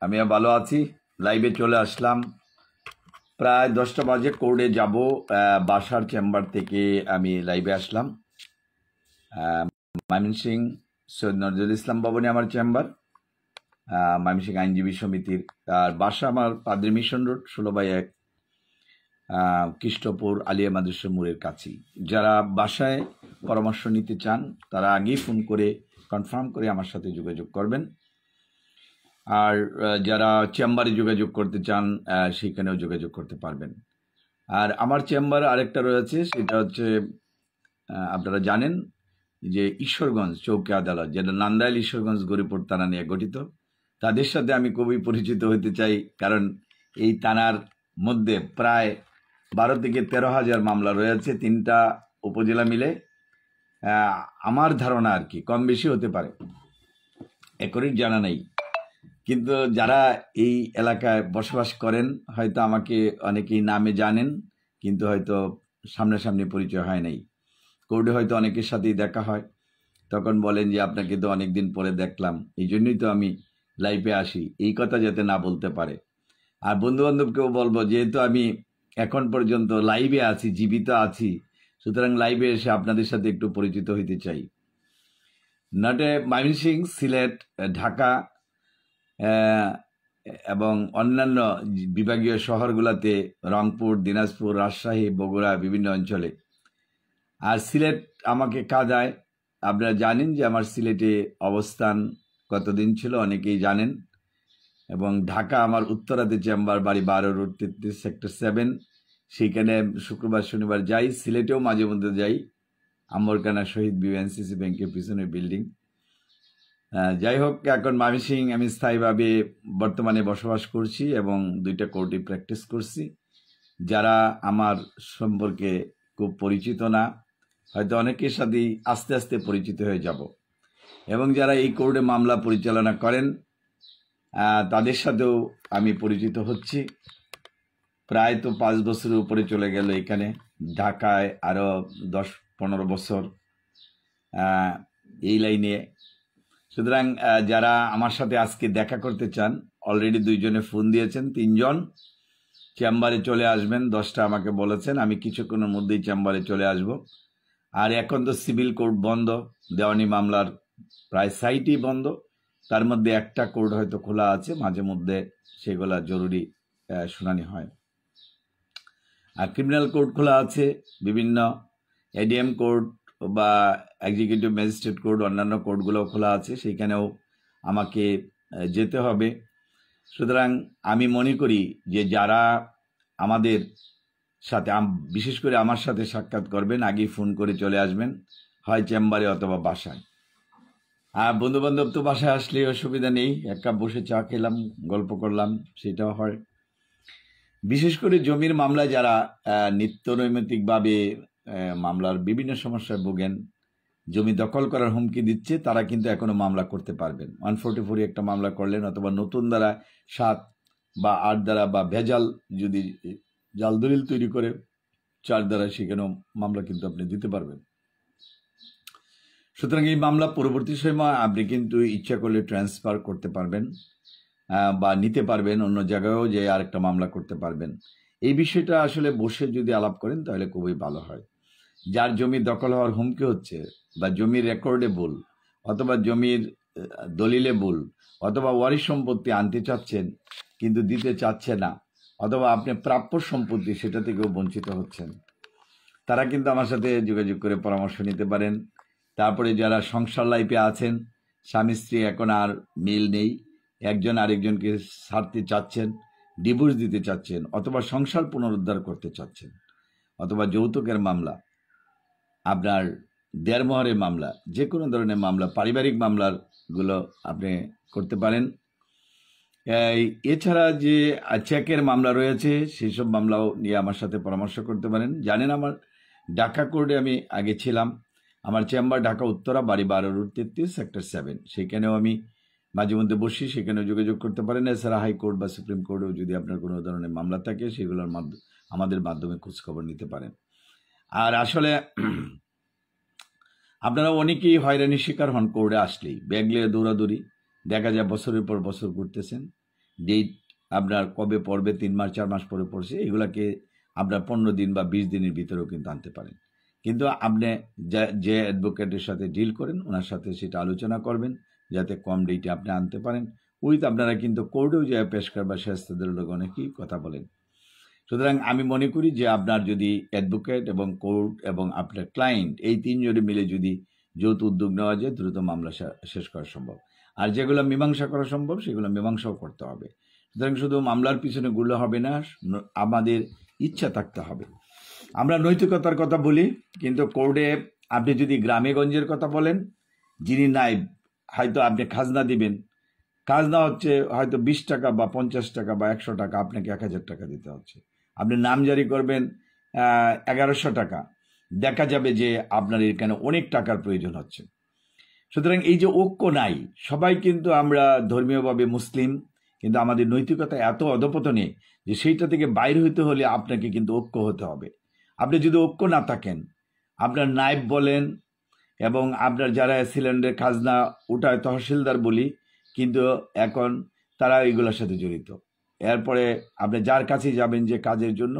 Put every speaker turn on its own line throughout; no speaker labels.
আমি ভালো আছি। লাইভে চলে আসলাম। প্রায় 10টা বাজে কোর্টে যাব। বাসার চেম্বার থেকে আমি লাইভে আসলাম। ময়মনসিংহ সৈয়দ নজরুল ইসলাম ভবনে আমার চেম্বার, ময়মনসিংহ আইনজীবী সমিতির। আর বাসা আমার পাদ্রী মিশন রোড 16/1, কৃষ্টপুর আলিয়া মাদ্রাসা মোড়ের কাছেই। যারা বাসায় পরামর্শ নিতে চান তারা আগেই ফোন করে কনফার্ম করে আমার সাথে যোগাযোগ করবেন। আর যারা চেম্বারে যোগাযোগ করতে চান সেখানেও যোগাযোগ করতে পারবেন। আর আমার চেম্বার আরেকটা রয়েছে, সেটা হচ্ছে আপনারা জানেন যে ঈশ্বরগঞ্জ চৌকি আদালত, যেটা নান্দাইল ঈশ্বরগঞ্জ গরিপুর থানা নিয়ে গঠিত। তাদের সাথে আমি খুবই পরিচিত হতে চাই, কারণ এই থানার মধ্যে প্রায় 12 থেকে 13,000 মামলা রয়েছে, 3টা উপজেলা মিলে। আমার ধারণা আর কি কম বেশি হতে পারে, একরিট জানা নেই। কিন্তু যারা এই এলাকায় বসবাস করেন হয়তো আমাকে অনেকেই নামে জানেন, কিন্তু হয়তো সামনাসামনি পরিচয় হয় নাই। কোর্টে হয়তো অনেকের সাথেই দেখা হয়, তখন বলেন যে আপনাকে তো অনেকদিন পরে দেখলাম, এই জন্যই তো আমি লাইভে আসি, এই কথা যাতে না বলতে পারে। আর বন্ধুবান্ধবকেও বলবো, যেহেতু আমি এখন পর্যন্ত লাইভে আছি, জীবিত আছি, সুতরাং লাইভে এসে আপনাদের সাথে একটু পরিচিত হইতে চাই। নটে ময়মনসিংহ, সিলেট, ঢাকা এবং অন্যান্য বিভাগীয় শহরগুলোতে, রংপুর, দিনাজপুর, রাজশাহী, বগুড়া, বিভিন্ন অঞ্চলে। আর সিলেট আমাকে কাদায়। আপনারা জানেন যে আমার সিলেটে অবস্থান কতদিন ছিল, অনেকেই জানেন। এবং ঢাকা আমার উত্তরাতে চেম্বার, বাড়ি 12 রোড 33 সেক্টর 7। সেখানে শুক্রবার শনিবার যাই। সিলেটেও মাঝে মধ্যে যাই, আম্বরকানা শহীদ বিএনসিসি ব্যাংকের পিছনে বিল্ডিং। যাই হোক, এখন ময়মনসিংহ আমি স্থায়ীভাবে বর্তমানে বসবাস করছি এবং 2টা কোর্টে প্র্যাকটিস করছি। যারা আমার সম্পর্কে খুব পরিচিত না, হয়তো অনেকের সাথেই আস্তে আস্তে পরিচিত হয়ে যাব। এবং যারা এই কোর্টে মামলা পরিচালনা করেন তাদের সাথেও আমি পরিচিত হচ্ছি। প্রায় তো 5 বছরের উপরে চলে গেল এখানে, ঢাকায় আরও 10-15 বছর এই লাইনে। সুতরাং যারা আমার সাথে আজকে দেখা করতে চান, অলরেডি 2 জনে ফোন দিয়েছেন, 3 জন চেম্বারে চলে আসবেন। 10টা আমাকে বলেছেন, আমি কিছুক্ষণের মধ্যেই চেম্বারে চলে আসব। আর এখন তো সিভিল কোর্ট বন্ধ, দেওয়ানি মামলার প্রায় সাইটই বন্ধ। তার মধ্যে একটা কোর্ট হয়তো খোলা আছে, মাঝে মধ্যে সেগুলা জরুরি শুনানি হয়। আর ক্রিমিনাল কোর্ট খোলা আছে, বিভিন্ন এডিএম কোর্ট বা এক্সিকিউটিভ ম্যাজিস্ট্রেট কোর্ট, অন্যান্য কোর্টগুলোও খোলা আছে, সেইখানেও আমাকে যেতে হবে। সুতরাং আমি মনে করি যে যারা আমাদের সাথে, বিশেষ করে আমার সাথে সাক্ষাৎ করবেন, আগেই ফোন করে চলে আসবেন, হয় চেম্বারে অথবা বাসায়। আর বন্ধুবান্ধব তো বাসায় আসলে অসুবিধা নেই, এক কাপ বসে চা খেলাম, গল্প করলাম, সেটাও হয়। বিশেষ করে জমির মামলায় যারা নিত্য নৈমিত্তিকভাবে মামলার বিভিন্ন সমস্যায় ভোগেন, জমি দখল করার হুমকি দিচ্ছে, তারা কিন্তু এখনো মামলা করতে পারবেন। 144 একটা মামলা করলেন, অথবা নতুন দ্বারা 7 বা 8 দ্বারা বা ভেজাল যদি জাল দলিল তৈরি করে 4 দ্বারা, সেখানেও মামলা কিন্তু আপনি দিতে পারবেন। সুতরাং এই মামলা পরবর্তী সময় আপনি কিন্তু ইচ্ছা করলে ট্রান্সফার করতে পারবেন বা নিতে পারবেন, অন্য জায়গায়ও যে আরেকটা মামলা করতে পারবেন। এই বিষয়টা আসলে বসে যদি আলাপ করেন তাহলে খুবই ভালো হয়। যার জমি দখল হওয়ার হুমকি হচ্ছে, বা জমির রেকর্ডে ভুল, অথবা জমির দলিলে ভুল, অথবা ওয়ারিশ সম্পত্তি আনতে চাচ্ছেন কিন্তু দিতে চাচ্ছে না, অথবা আপনি প্রাপ্য সম্পত্তি সেটা থেকেও বঞ্চিত হচ্ছেন, তারা কিন্তু আমার সাথে যোগাযোগ করে পরামর্শ নিতে পারেন। তারপরে যারা সংসার লাইফে আছেন, স্বামী স্ত্রী এখন আর মিল নেই, একজন আরেকজনকে ছাড়তে চাচ্ছেন, ডিভোর্স দিতে চাচ্ছেন, অথবা সংসার পুনরুদ্ধার করতে চাচ্ছেন, অথবা যৌতুকের মামলা, আপনার দেড়মোহরের মামলা, যে কোনো ধরনের মামলা, পারিবারিক মামলাগুলো আপনি করতে পারেন। এছাড়া যে চেকের মামলা রয়েছে, সেই সব মামলাও নিয়ে আমার সাথে পরামর্শ করতে পারেন। জানেন আমার ঢাকা কোর্টে আমি আগে ছিলাম, আমার চেম্বার ঢাকা উত্তরা, বাড়ি 12 রোড 33 সেক্টর 7। সেখানেও আমি মাঝে মধ্যে বসি, সেখানেও যোগাযোগ করতে পারেন। এছাড়া হাইকোর্ট বা সুপ্রিম কোর্টেও যদি আপনার কোনো ধরনের মামলা থাকে, সেগুলোর আমাদের মাধ্যমে খোঁজখবর নিতে পারেন। আর আসলে আপনারা অনেকেই হয়রানির শিকার হন কোর্টে আসলেই, ব্যাগ নিয়ে দৌড়াদৌড়ি, দেখা যায় বছরের পর বছর ঘুরতেছেন। ডেট আপনার কবে পড়বে, 3 মাস 4 মাস পরে পড়ছে, এগুলাকে আপনার 15 দিন বা 20 দিনের ভিতরেও কিন্তু আনতে পারেন। কিন্তু আপনি যে অ্যাডভোকেটের সাথে ডিল করেন ওনার সাথে সেটা আলোচনা করবেন যাতে কম ডেটে আপনি আনতে পারেন। আপনারা কিন্তু কোর্টেও যে পেশকার বা শায়েস্তাদের লোক অনেকেই কথা বলেন। সুতরাং আমি মনে করি যে আপনার যদি অ্যাডভোকেট এবং কোর্ট এবং আপনার ক্লায়েন্ট এই 3 জনে মিলে যদি যৌথ উদ্যোগ নেওয়া যায়, দ্রুত মামলা শেষ করা সম্ভব। আর যেগুলো মীমাংসা করা সম্ভব সেগুলো মীমাংসাও করতে হবে। সুতরাং শুধু মামলার পিছনে ঘুরলে হবে না, আমাদের ইচ্ছা থাকতে হবে। আমরা নৈতিকতার কথা বলি, কিন্তু কোর্টে আপনি যদি গ্রামে গঞ্জের কথা বলেন, যিনি নাইব, হয়তো আপনি খাজনা দিবেন, খাজনা হচ্ছে হয়তো 20 টাকা বা 50 টাকা বা 100 টাকা, আপনাকে 1000 টাকা দিতে হচ্ছে। আপনি নামজারি করবেন 1100 টাকা, দেখা যাবে যে আপনার এখানে অনেক টাকার প্রয়োজন হচ্ছে। সুতরাং এই যে ঐক্য নাই, সবাই কিন্তু আমরা ধর্মীয়ভাবে মুসলিম, কিন্তু আমাদের নৈতিকতা এত অধপতনে যে সেইটা থেকে বাইরে হইতে হলে আপনাকে কিন্তু ঐক্য হতে হবে। আপনি যদি ঐক্য না থাকেন, আপনার নায়েব বলেন এবং আপনার যারা সিলিন্ডারের খাজনা ওটায় তহসিলদার বলি, কিন্তু এখন তারা এগুলোর সাথে জড়িত। এরপরে আপনি যার কাছে যাবেন যে কাজের জন্য,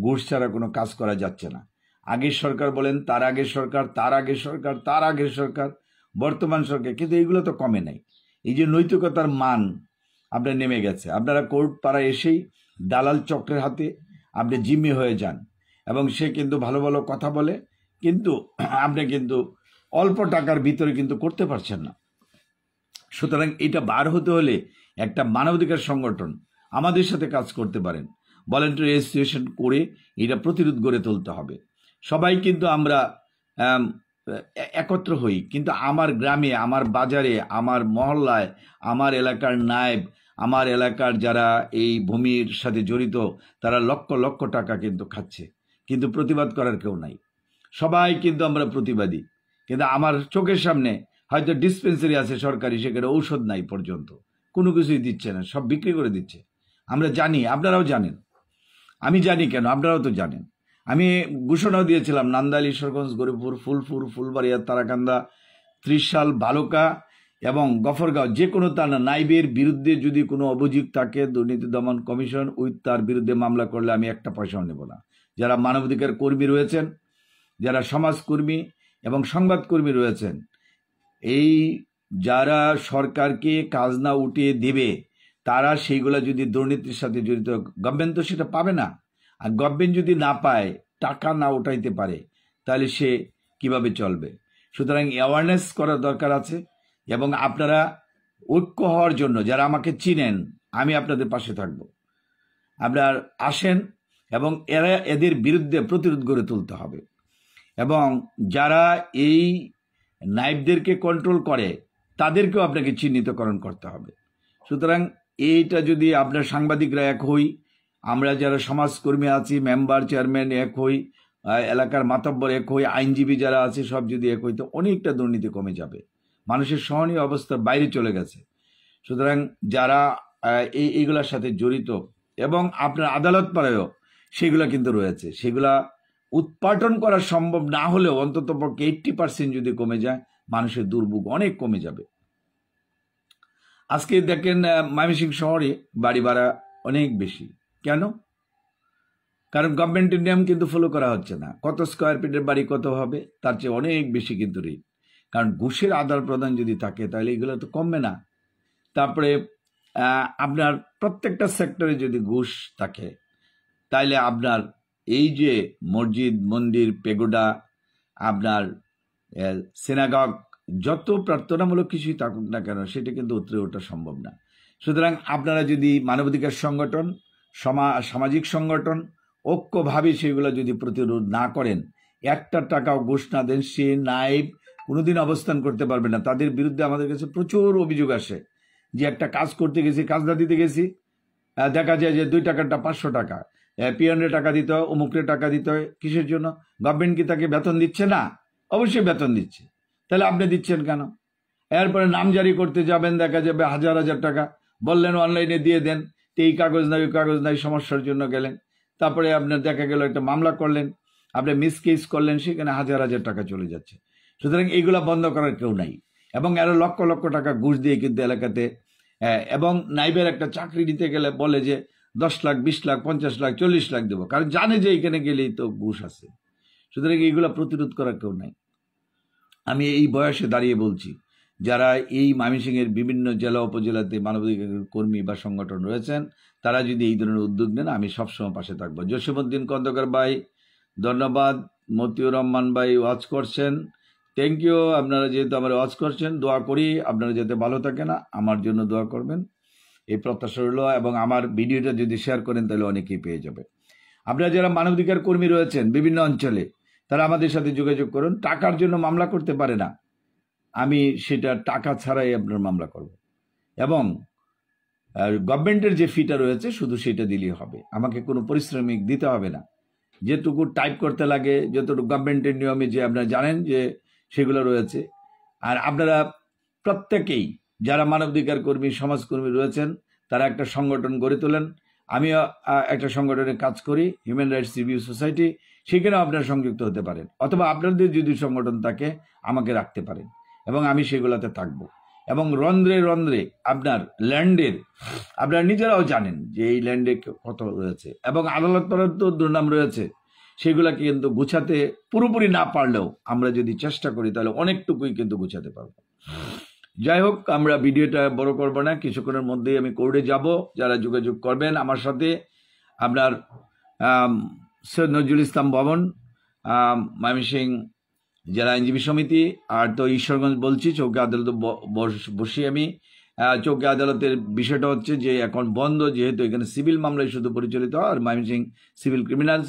ঘুষ ছাড়া কোনো কাজ করা যাচ্ছে না। আগের সরকার বলেন, তার আগের সরকার, তার আগের সরকার, তার আগের সরকার, বর্তমান সরকার, কিন্তু এগুলো তো কমে নাই। এই যে নৈতিকতার মান আপনার নেমে গেছে। আপনারা কোর্ট পাড়ায় এসেই দালাল চক্রের হাতে আপনি জিম্মি হয়ে যান এবং সে কিন্তু ভালো ভালো কথা বলে, কিন্তু আপনি কিন্তু অল্প টাকার ভিতরে কিন্তু করতে পারছেন না। সুতরাং এটা বার হতে হলে একটা মানবাধিকার সংগঠন আমাদের সাথে কাজ করতে পারেন, ভলান্টারি অ্যাসোসিয়েশন করে এটা প্রতিরোধ গড়ে তুলতে হবে। সবাই কিন্তু আমরা একত্র হই, কিন্তু আমার গ্রামে, আমার বাজারে, আমার মহল্লায়, আমার এলাকার নায়েব, আমার এলাকার যারা এই ভূমির সাথে জড়িত, তারা লক্ষ লক্ষ টাকা কিন্তু খাচ্ছে, কিন্তু প্রতিবাদ করার কেউ নাই। সবাই কিন্তু আমরা প্রতিবাদী, কিন্তু আমার চোখের সামনে হয়তো ডিসপেন্সারি আছে সরকারি, সেখানে ঔষধ নাই পর্যন্ত, কোনো কিছুই দিচ্ছে না, সব বিক্রি করে দিচ্ছে। আমরা জানি, আপনারাও জানেন, আমি জানি, কেন আপনারাও তো জানেন। আমি ঘোষণাও দিয়েছিলাম নান্দাইল, ঈশ্বরগঞ্জ, গরিবপুর, ফুলপুর, ফুলবাড়িয়া, তারাকান্দা, ত্রিশাল, বালুকা এবং গফরগাঁও, যে কোনো থানা নাইবের বিরুদ্ধে যদি কোনো অভিযোগ থাকে, দুর্নীতি দমন কমিশন তার বিরুদ্ধে মামলা করলে আমি একটা পয়সাও নেব না। যারা মানবাধিকার কর্মী রয়েছেন, যারা সমাজকর্মী এবং সংবাদকর্মী রয়েছেন, এই যারা সরকারকে কাজ না উঠিয়ে দেবে, তারা সেইগুলা যদি দুর্নীতির সাথে জড়িত, গভর্নমেন্ট তো সেটা পাবে না। আর গভর্নমেন্ট যদি না পায়, টাকা না উঠাইতে পারে, তাহলে সে কিভাবে চলবে? সুতরাং অ্যাওয়ারনেস করার দরকার আছে। এবং আপনারা ঐক্য হওয়ার জন্য, যারা আমাকে চিনেন, আমি আপনাদের পাশে থাকব। আপনার আসেন এবং এদের বিরুদ্ধে প্রতিরোধ গড়ে তুলতে হবে। এবং যারা এই নাইবদেরকে কন্ট্রোল করে, তাদেরকেও আপনাকে চিহ্নিতকরণ করতে হবে। সুতরাং এইটা যদি আপনার সাংবাদিকরা এক হই, আমরা যারা সমাজকর্মী আছি, মেম্বার, চেয়ারম্যান এক হই, এলাকার মাতব্বর এক হই, আইনজীবী যারা আছে সব যদি এক হই, তো অনেকটা দুর্নীতি কমে যাবে, মানুষের সহনীয় অবস্থার বাইরে চলে গেছে। সুতরাং যারা এইগুলোর সাথে জড়িত এবং আপনার আদালত পাড়ায়ও সেগুলো কিন্তু রয়েছে, সেগুলা উৎপাটন করা সম্ভব না হলেও অন্তত পক্ষে 80% যদি কমে যায়, মানুষের দুর্ভোগ অনেক কমে যাবে। আজকে দেখেন ময়মনসিংহ শহরে বাড়ি ভাড়া অনেক বেশি। কেন? কারণ গভর্নমেন্টের নিয়ম কিন্তু ফলো করা হচ্ছে না। কত স্কোয়ার ফিটের বাড়ি কত হবে, তার চেয়ে অনেক বেশি কিন্তু রেট। কারণ ঘুষের আদান প্রদান যদি থাকে, তাহলে এগুলো তো কমবে না। তারপরে আপনার প্রত্যেকটা সেক্টরে যদি ঘুষ থাকে, তাইলে আপনার এই যে মসজিদ, মন্দির, পেগোডা, আপনার সিনাগগ, যত প্রার্থনামূলক কিছুই থাকুক না কেন, সেটা কিন্তু উতরে ওঠা সম্ভব না। সুতরাং আপনারা যদি মানবাধিকার সংগঠন, সামাজিক সংগঠন ঐক্যভাবে সেগুলো যদি প্রতিরোধ না করেন, একটা টাকাও ঘুষ না দেন, সে নাইব কোনোদিন অবস্থান করতে পারবে না। তাদের বিরুদ্ধে আমাদের কাছে প্রচুর অভিযোগ আসে যে একটা কাজ করতে গেছি, কাজটা দিতে গেছি, দেখা যায় যে 2 টাকাটা 500 টাকা, পিয়নের টাকা দিতে হয়, অমুকের টাকা দিতে হয়। কিসের জন্য? গভর্নমেন্ট কি তাকে বেতন দিচ্ছে না? অবশ্যই বেতন দিচ্ছে। তাহলে আপনি দিচ্ছেন কেন? এরপরে নাম জারি করতে যাবেন, দেখা যাবে হাজার হাজার টাকা, বললেন অনলাইনে দিয়ে দেন, তো এই কাগজ নাই, ওই কাগজ নাই, সমস্যার জন্য গেলেন। তারপরে আপনার দেখা গেল একটা মামলা করলেন, আপনি মিস কেস করলেন, সেখানে হাজার হাজার টাকা চলে যাচ্ছে। সুতরাং এইগুলা বন্ধ করার কেউ নাই। এবং আরো লক্ষ লক্ষ টাকা ঘুষ দিয়ে কিন্তু এলাকাতে এবং নাইবের একটা চাকরি নিতে গেলে বলে যে 10 লাখ 20 লাখ 50 লাখ 40 লাখ দেবো, কারণ জানে যে এখানে গেলেই তো ঘুষ আছে। সুতরাং এইগুলো প্রতিরোধ করার কেউ নাই। আমি এই বয়সে দাঁড়িয়ে বলছি, যারা এই ময়মনসিংহের বিভিন্ন জেলা উপজেলাতে মানবাধিকার কর্মী বা সংগঠন রয়েছেন, তারা যদি এই ধরনের উদ্যোগ নেন, আমি সবসময় পাশে থাকবো। জসিমউদ্দিন খন্দকার ভাই ধন্যবাদ। মতিউর রহমান ভাই ওয়াচ করছেন, থ্যাংক ইউ। আপনারা যেহেতু আমার ওয়াচ করছেন, দোয়া করি আপনারা যাতে ভালো থাকেন, আমার জন্য দোয়া করবেন, এই প্রত্যাশা রইল। এবং আমার ভিডিওটা যদি শেয়ার করেন তাহলে অনেকেই পেয়ে যাবে। আপনারা যারা মানবাধিকার কর্মী রয়েছেন বিভিন্ন অঞ্চলে, তারা আমাদের সাথে যোগাযোগ করুন। টাকার জন্য মামলা করতে পারে না, আমি সেটা টাকা ছাড়াই আপনার মামলা করব। এবং গভর্নমেন্টের যে ফিটা রয়েছে শুধু সেটা দিলেই হবে, আমাকে কোনো পরিশ্রমিক দিতে হবে না। যেটুকু টাইপ করতে লাগে, যতটুকু গভর্নমেন্টের নিয়মে যে আপনারা জানেন যে সেগুলো রয়েছে। আর আপনারা প্রত্যেকেই যারা মানবাধিকার কর্মী সমাজকর্মী রয়েছেন, তারা একটা সংগঠন গড়ে তোলেন। আমিও একটা সংগঠনে কাজ করি, হিউম্যান রাইটস রিভিউ সোসাইটি, সেখানেও আপনারা সংযুক্ত হতে পারেন, অথবা আপনাদের যদি সংগঠন থাকে আমাকে রাখতে পারেন, এবং আমি সেগুলোতে থাকবো। এবং রন্ধ্রে রন্ধ্রে আপনার ল্যান্ডের আপনারা নিজেরাও জানেন যে এই ল্যান্ডে কত রয়েছে, এবং আদালত পর্যন্ত দুর্নাম রয়েছে, সেগুলোকে কিন্তু গুছাতে পুরোপুরি না পারলেও আমরা যদি চেষ্টা করি তাহলে অনেকটুকুই কিন্তু গুছাতে পারবো। যাই হোক, আমরা ভিডিওটা বড় করব না, কিছুক্ষণের মধ্যেই আমি কোর্টে যাব। যারা যোগাযোগ করবেন আমার সাথে, আপনার সৈয়দ নজরুল ইসলাম ভবন, ময়মনসিংহ জেলা আইনজীবী সমিতি, আর তো ঈশ্বরগঞ্জ বলছি, চৌকি আদালতে বসি আমি। চৌকি আদালতের বিষয়টা হচ্ছে যে এখন বন্ধ, যেহেতু এখানে সিভিল মামলায় শুধু পরিচালিত হয়, আর Mymensingh civil criminal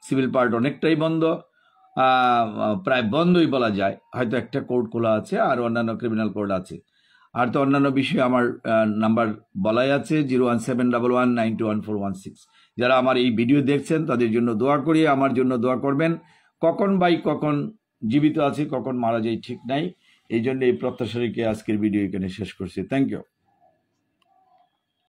civil part অনেকটাই বন্ধ, প্রায় বন্ধই বলা যায়। হয়তো একটা কোর্ট খোলা আছে আর অন্যান্য ক্রিমিনাল কোর্ট আছে। আর তো অন্যান্য বিষয়ে আমার নাম্বার বলাই আছে 01711921416। যারা আমার এই ভিডিও দেখছেন তাদের জন্য দোয়া করি, আমার জন্য দোয়া করবেন। কখন কখন জীবিত আছি, কখন মারা যাই ঠিক নাই। এই জন্য এই প্রত্যাশা রেখে আজকের ভিডিও এখানে শেষ করছি। Thank you.